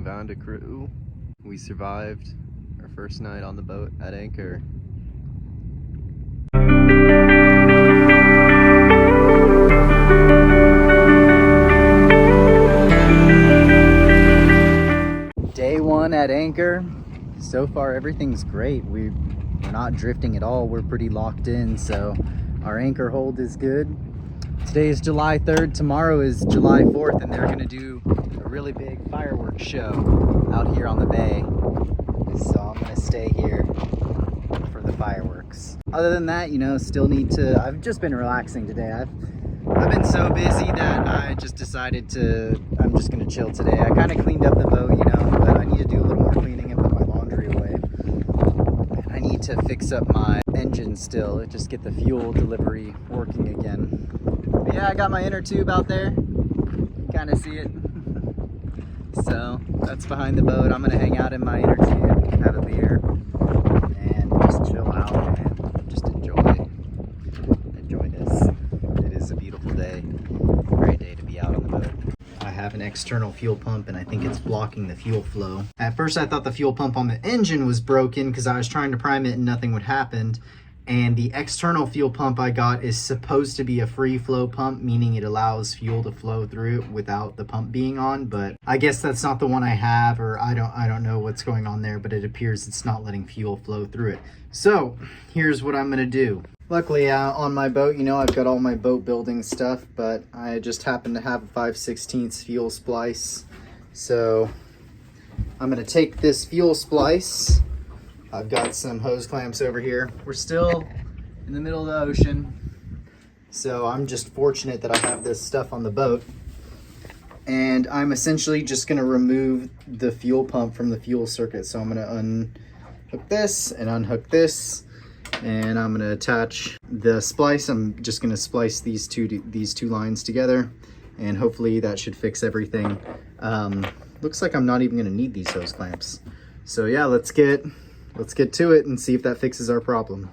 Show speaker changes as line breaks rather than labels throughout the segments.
Vanda crew. We survived our first night on the boat at anchor. Day one at anchor. So far everything's great. We're not drifting at all. We're pretty locked in, so our anchor hold is good. Today is July 3rd. Tomorrow is July 4th, and they're gonna do a really big fireworks show out here on the bay. So I'm gonna stay here for the fireworks. Other than that, you know, still need to, I've just been relaxing today. I've been so busy that I just decided I'm just gonna chill today. I kind of cleaned up the boat, you know, but I need to do a little more cleaning and put my laundry away. And I need to fix up my engine still, just get the fuel delivery working again. But yeah, I got my inner tube out there. You kind of see it. So that's behind the boat. I'm gonna hang out in my inner tube, have a beer, and just chill out and just enjoy this. It is a beautiful day. Great day to be out on the boat. I have an external fuel pump and I think it's blocking the fuel flow. At first I thought the fuel pump on the engine was broken because I was trying to prime it and nothing would happen. And the external fuel pump I got is supposed to be a free flow pump, meaning it allows fuel to flow through it without the pump being on. But I guess that's not the one I have, or I don't know what's going on there, but it appears it's not letting fuel flow through it. So here's what I'm gonna do. Luckily on my boat, you know, I've got all my boat building stuff, but I just happen to have a 5/16 fuel splice. So I'm gonna take this fuel splice. I've got some hose clamps over here. We're still in the middle of the ocean, so I'm just fortunate that I have this stuff on the boat. And I'm essentially just gonna remove the fuel pump from the fuel circuit. So I'm gonna unhook this and unhook this, and I'm gonna attach the splice. I'm just gonna splice these two lines together, and hopefully that should fix everything. Looks like I'm not even gonna need these hose clamps. So yeah, let's get to it and see if that fixes our problem.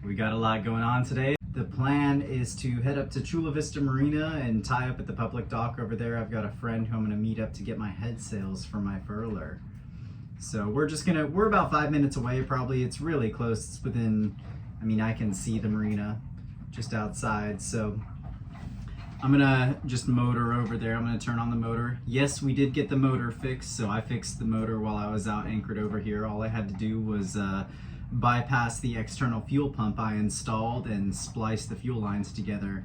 We got a lot going on today. The plan is to head up to Chula Vista Marina and tie up at the public dock over there. I've got a friend who I'm gonna meet up to get my head sails for my furler. So we're about 5 minutes away probably. It's really close. It's within, I mean, I can see the marina just outside. So I'm gonna just motor over there. I'm gonna turn on the motor. Yes, we did get the motor fixed. So I fixed the motor while I was out anchored over here. All I had to do was bypass the external fuel pump I installed and splice the fuel lines together.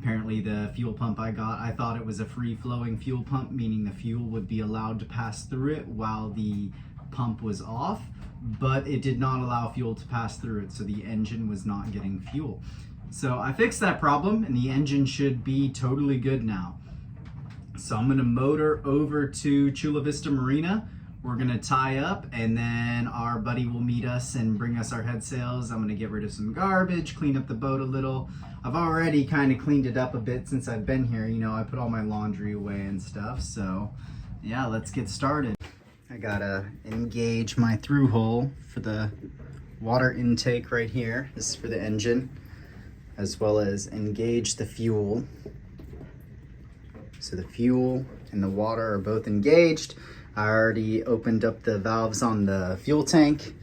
Apparently the fuel pump I got, I thought it was a free-flowing fuel pump, meaning the fuel would be allowed to pass through it while the pump was off, but it did not allow fuel to pass through it, so the engine was not getting fuel. So I fixed that problem, and the engine should be totally good now. So I'm gonna motor over to Chula Vista Marina. We're gonna tie up, and then our buddy will meet us and bring us our head sails. I'm gonna get rid of some garbage, clean up the boat a little. I've already kind of cleaned it up a bit since I've been here. You know, I put all my laundry away and stuff. So yeah, let's get started. I gotta engage my through hole for the water intake right here. This is for the engine, as well as engage the fuel. So the fuel and the water are both engaged. I already opened up the valves on the fuel tank,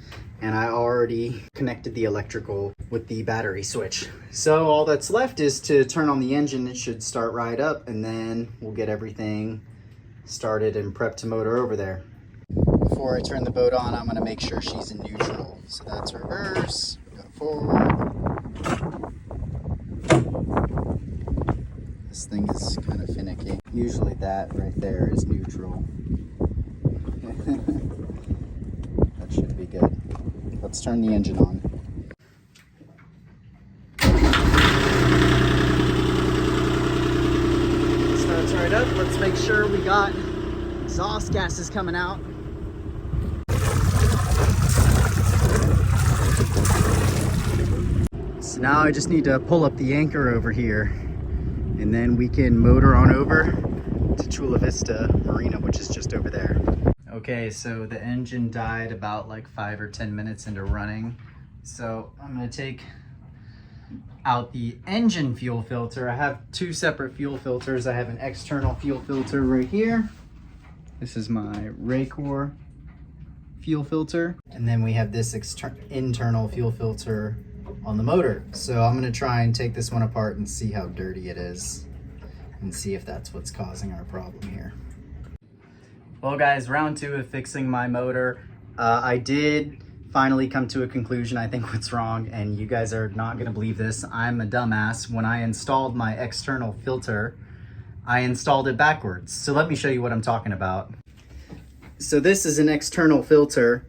and I already connected the electrical with the battery switch. So all that's left is to turn on the engine. It should start right up, and then we'll get everything started and prep to motor over there. Before I turn the boat on, I'm gonna make sure she's in neutral. So that's reverse, go forward. This thing is kind of finicky. Usually that right there is neutral. That should be good. Let's turn the engine on. Starts right up. Let's make sure we got exhaust gases coming out. So now I just need to pull up the anchor over here, and then we can motor on over to Chula Vista Marina, which is just over there. Okay, so the engine died about like 5 or 10 minutes into running. So I'm gonna take out the engine fuel filter. I have two separate fuel filters. I have an external fuel filter right here. This is my Raycor fuel filter. And then we have this internal fuel filter on the motor. So I'm gonna try and take this one apart and see how dirty it is and see if that's what's causing our problem here. Well guys, round 2 of fixing my motor. I did finally come to a conclusion. I think what's wrong, and you guys are not gonna believe this, I'm a dumbass. When I installed my external filter, I installed it backwards. So let me show you what I'm talking about. So this is an external filter,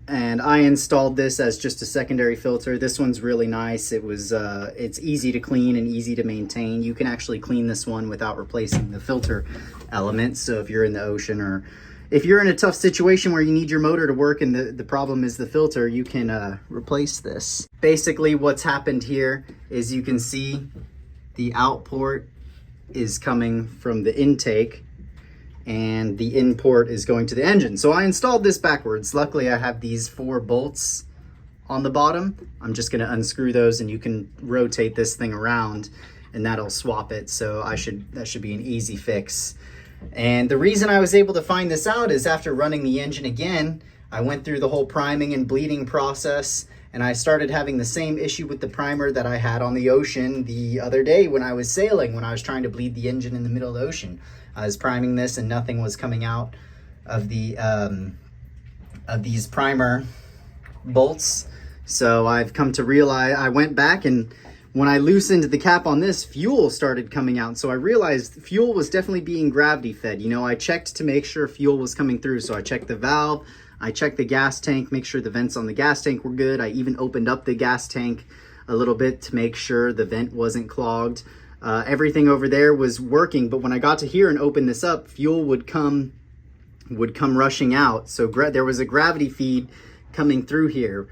and I installed this as just a secondary filter. This one's really nice. It's easy to clean and easy to maintain. You can actually clean this one without replacing the filter element. So if you're in the ocean, or if you're in a tough situation where you need your motor to work and the problem is the filter, you can replace this. Basically what's happened here is you can see the out port is coming from the intake, and the in port is going to the engine. So I installed this backwards. Luckily I have these 4 bolts on the bottom. I'm just gonna unscrew those, and you can rotate this thing around and that'll swap it. So that should be an easy fix. And the reason I was able to find this out is after running the engine again, I went through the whole priming and bleeding process, and I started having the same issue with the primer that I had on the ocean the other day when I was sailing, when I was trying to bleed the engine in the middle of the ocean. I was priming this and nothing was coming out of the of these primer bolts. So I've come to realize, I went back, and when I loosened the cap on this, fuel started coming out. So I realized fuel was definitely being gravity fed. You know, I checked to make sure fuel was coming through. So I checked the valve, I checked the gas tank, make sure the vents on the gas tank were good. I even opened up the gas tank a little bit to make sure the vent wasn't clogged. Everything over there was working, but when I got to here and opened this up, fuel would come rushing out. So there was a gravity feed coming through here.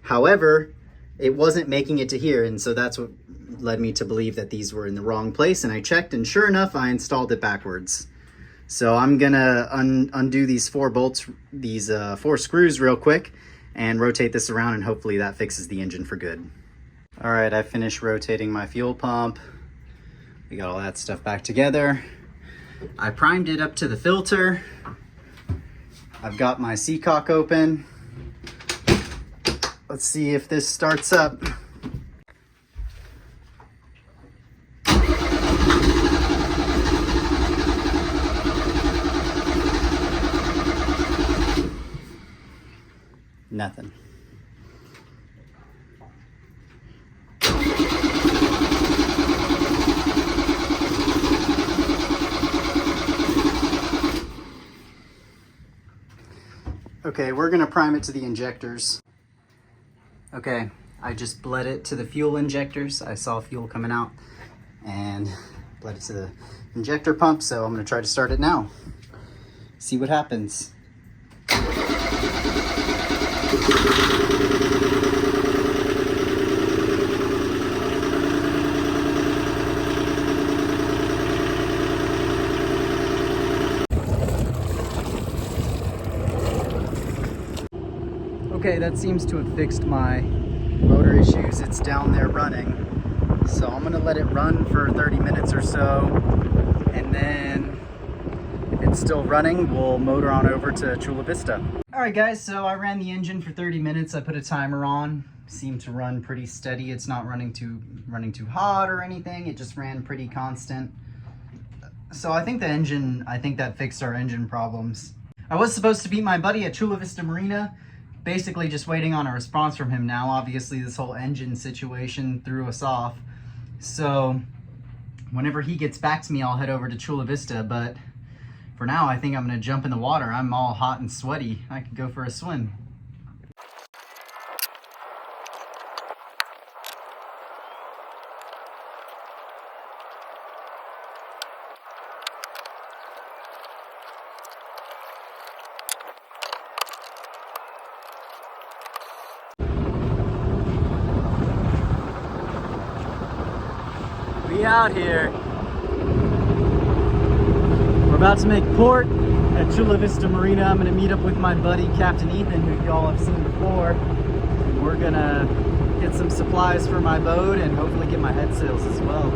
However, it wasn't making it to here, and so that's what led me to believe that these were in the wrong place. And I checked, and sure enough, I installed it backwards. So I'm gonna undo these 4 bolts, these 4 screws real quick, and rotate this around, and hopefully that fixes the engine for good. All right, I finished rotating my fuel pump. We got all that stuff back together. I primed it up to the filter. I've got my seacock open. Let's see if this starts up. Nothing. Okay, we're gonna prime it to the injectors. Okay, I just bled it to the fuel injectors. I saw fuel coming out and bled it to the injector pump, so I'm gonna try to start it now. See what happens. Okay, that seems to have fixed my motor issues. It's down there running. So I'm gonna let it run for 30 minutes or so, and then if it's still running, we'll motor on over to Chula Vista. All right guys, so I ran the engine for 30 minutes. I put a timer on, seemed to run pretty steady. It's not running too hot or anything. It just ran pretty constant. So I think that fixed our engine problems. I was supposed to meet my buddy at Chula Vista Marina, basically just waiting on a response from him now. Obviously this whole engine situation threw us off. So whenever he gets back to me, I'll head over to Chula Vista, but for now I think I'm gonna jump in the water. I'm all hot and sweaty. I could go for a swim. We out here. We're about to make port at Chula Vista Marina. I'm gonna meet up with my buddy Captain Ethan, who y'all have seen before. We're gonna get some supplies for my boat and hopefully get my head sails as well.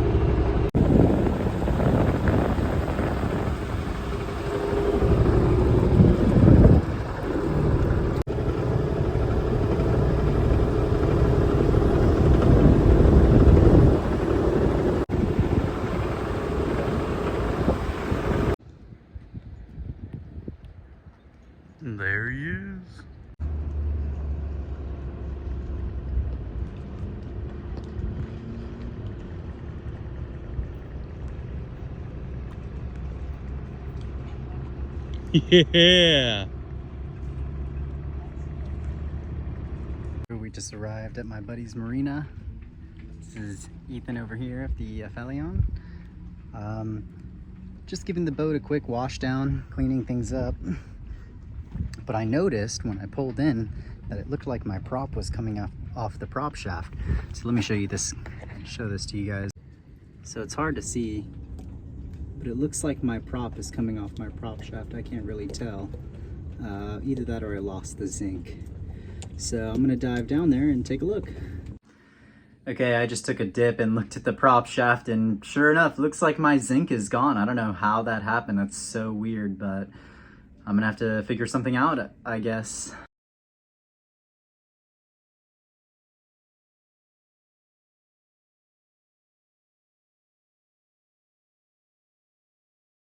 There he is. Yeah.
We just arrived at my buddy's marina. This is Ethan over here of the Phalion. Just giving the boat a quick wash down, cleaning things up. But I noticed when I pulled in that it looked like my prop was coming off the prop shaft. So let me show this to you guys. So it's hard to see, but it looks like my prop is coming off my prop shaft. I can't really tell. Either that or I lost the zinc. So I'm gonna dive down there and take a look. Okay, I just took a dip and looked at the prop shaft, and sure enough, looks like my zinc is gone. I don't know how that happened. That's so weird, but I'm gonna have to figure something out, I guess.